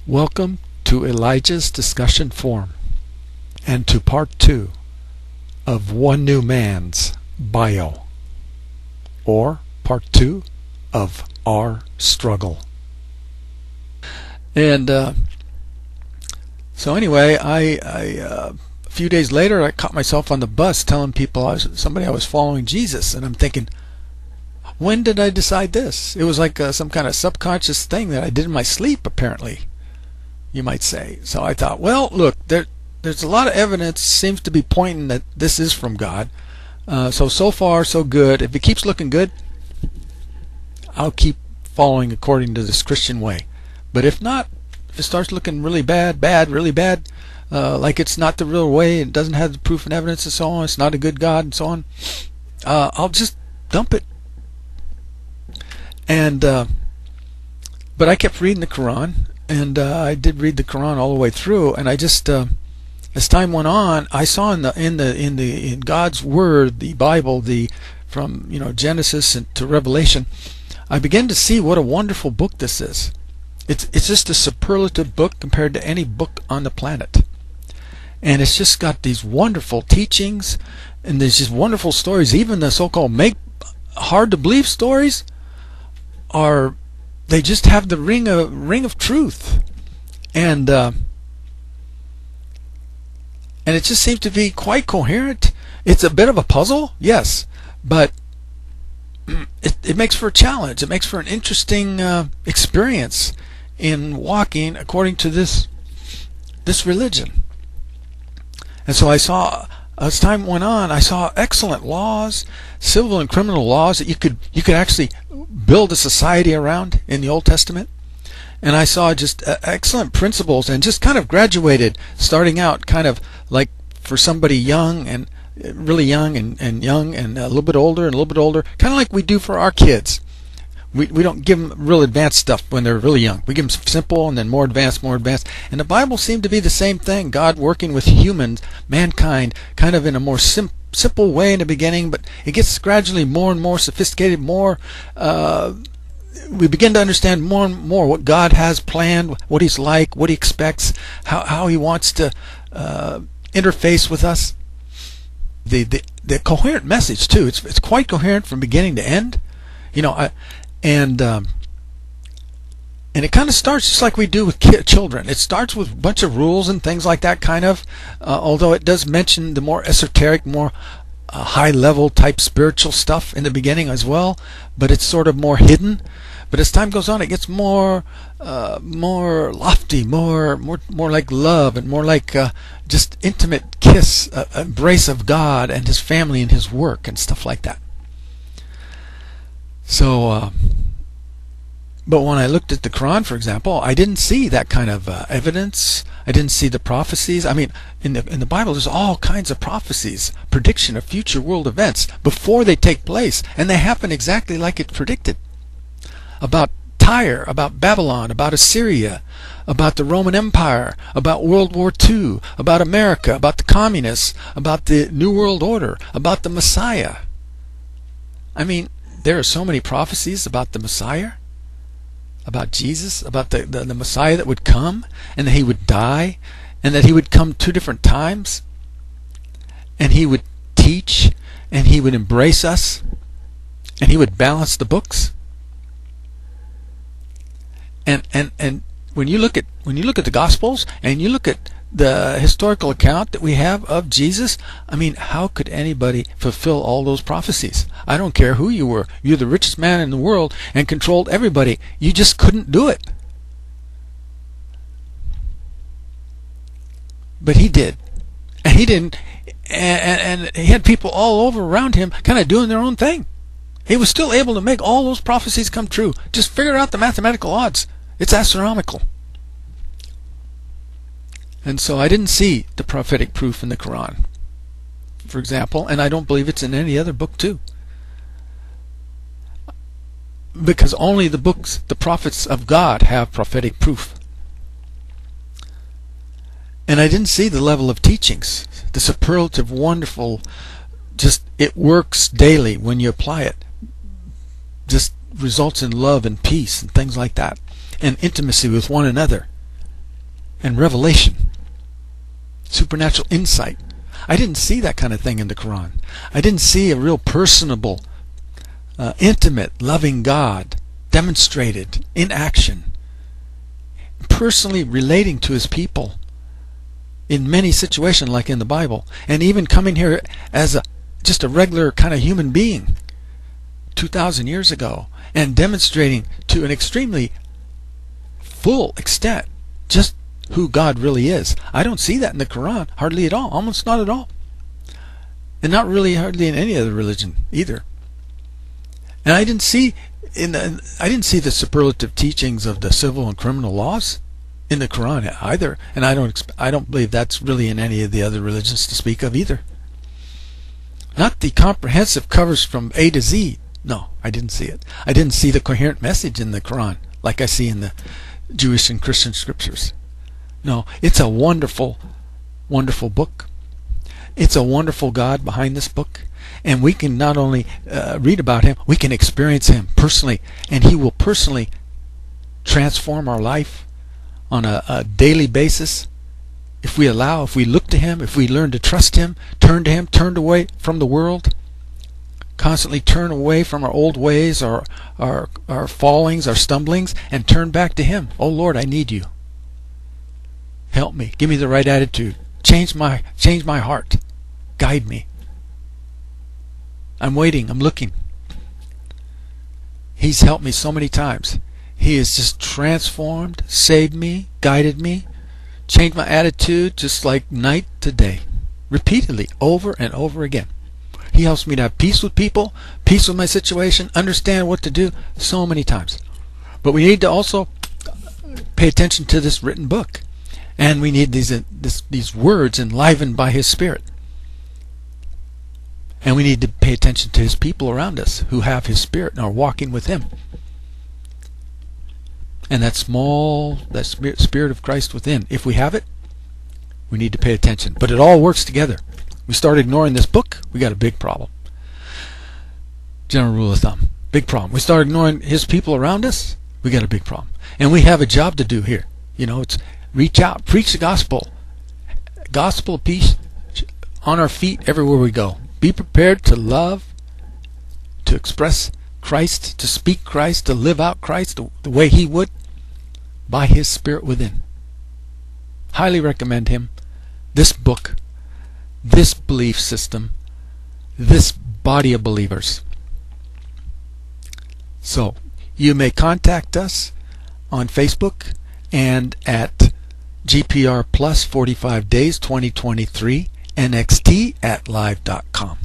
Welcome to Elijah's discussion forum and to part 2 of One New Man's bio, or part 2 of Our Struggle. And so anyway, a few days later I caught myself on the bus telling people I was following Jesus, and I'm thinking, when did I decide this? It was like some kind of subconscious thing that I did in my sleep, apparently, you might say. So I thought, well, look, there's a lot of evidence seems to be pointing that this is from God. So far, so good. If it keeps looking good, I'll keep following according to this Christian way. But if not, if it starts looking really bad, really bad, like it's not the real way, it doesn't have the proof and evidence and so on, it's not a good God and so on, I'll just dump it. And but I kept reading the Quran, and I did read the Quran all the way through, and I just as time went on, I saw in God's Word, the Bible, from Genesis to Revelation, I began to see what a wonderful book this is. It's just a superlative book compared to any book on the planet, and it's just got these wonderful teachings, and there's just wonderful stories. Even the so-called hard to believe stories they just have the ring of truth, and it just seems to be quite coherent. It's a bit of a puzzle, yes, but it makes for a challenge. It makes for an interesting experience in walking according to this religion. And so I saw, as time went on, I saw excellent laws, civil and criminal laws that you could actually build a society around in the Old Testament. And I saw just excellent principles, and just kind of graduated, starting out kind of like for somebody young and really young and young and a little bit older and a little bit older, kind of like we do for our kids. We don't give them real advanced stuff when they're really young. We give them simple and then more advanced. And the Bible seemed to be the same thing. God working with humans, mankind, kind of in a more simple way in the beginning, but it gets gradually more and more sophisticated, we begin to understand more and more what God has planned, what He's like, what He expects, how He wants to interface with us. The coherent message too. It's quite coherent from beginning to end. And it kind of starts just like we do with children. It starts with a bunch of rules and things like that, kind of. Although it does mention the more esoteric, more high-level type spiritual stuff in the beginning as well, but it's sort of more hidden. But as time goes on, it gets more lofty, more like love, and more like just intimate kiss, embrace of God and His family and His work and stuff like that. So, but when I looked at the Quran, for example, I didn't see that kind of evidence. I didn't see the prophecies. I mean, in the Bible, there's all kinds of prophecies, prediction of future world events before they take place, and they happen exactly like it predicted. About Tyre, about Babylon, about Assyria, about the Roman Empire, about World War II, about America, about the communists, about the New World Order, about the Messiah. I mean, there are so many prophecies about the Messiah, about Jesus, about the Messiah that would come, and that He would die, and that He would come 2 different times, and He would teach, and He would embrace us, and He would balance the books. And when you look at the Gospels, and you look at the historical account that we have of Jesus, I mean, how could anybody fulfill all those prophecies? I don't care who you were. You're the richest man in the world and controlled everybody. You just couldn't do it. But He did. And He didn't. And He had people all over around Him kind of doing their own thing. He was still able to make all those prophecies come true. Just figure out the mathematical odds. It's astronomical. And so I didn't see the prophetic proof in the Quran, for example, and I don't believe it's in any other book too. Because only the prophets of God have prophetic proof. And I didn't see the level of teachings, the superlative, wonderful, just it works daily when you apply it. Just results in love and peace and things like that, and intimacy with one another. and revelation, supernatural insight. I didn't see that kind of thing in the Quran. I didn't see a real personable, intimate, loving God demonstrated in action, personally relating to his people in many situations like in the Bible, and even coming here as just a regular kind of human being 2,000 years ago and demonstrating to an extremely full extent just who God really is. I don't see that in the Quran hardly at all, almost not at all, and not really hardly in any other religion either. And I didn't see the superlative teachings of the civil and criminal laws in the Quran either, and I don't believe that's really in any of the other religions to speak of either. Not the comprehensive covers from A to Z. No, I didn't see it. I didn't see the coherent message in the Quran like I see in the Jewish and Christian scriptures. No, it's a wonderful, wonderful book. It's a wonderful God behind this book. And we can not only read about him, we can experience him personally. And he will personally transform our life on a daily basis if we allow, if we look to him, if we learn to trust him, turn to him, turn away from the world, constantly turn away from our old ways, our fallings, our stumblings, and turn back to him. Oh Lord, I need you. Help me. Give me the right attitude. Change my heart. Guide me. I'm waiting. I'm looking. He's helped me so many times. He has just transformed, saved me, guided me, changed my attitude just like night to day, repeatedly, over and over again. He helps me to have peace with people, peace with my situation, understand what to do so many times. But we need to also pay attention to this written book. And we need these words enlivened by his Spirit. And we need to pay attention to his people around us who have his Spirit and are walking with him. And that Spirit of Christ within, if we have it, we need to pay attention. But it all works together. We start ignoring this book, we got a big problem. General rule of thumb, big problem. We start ignoring his people around us, we got a big problem. And we have a job to do here. It's reach out, preach the gospel. Gospel of peace on our feet everywhere we go. Be prepared to love, to express Christ, to speak Christ, to live out Christ the way he would by his Spirit within. Highly recommend him, this book, this belief system, this body of believers. So, you may contact us on Facebook and at GPR Plus 45 Days 2023 NXT@live.com.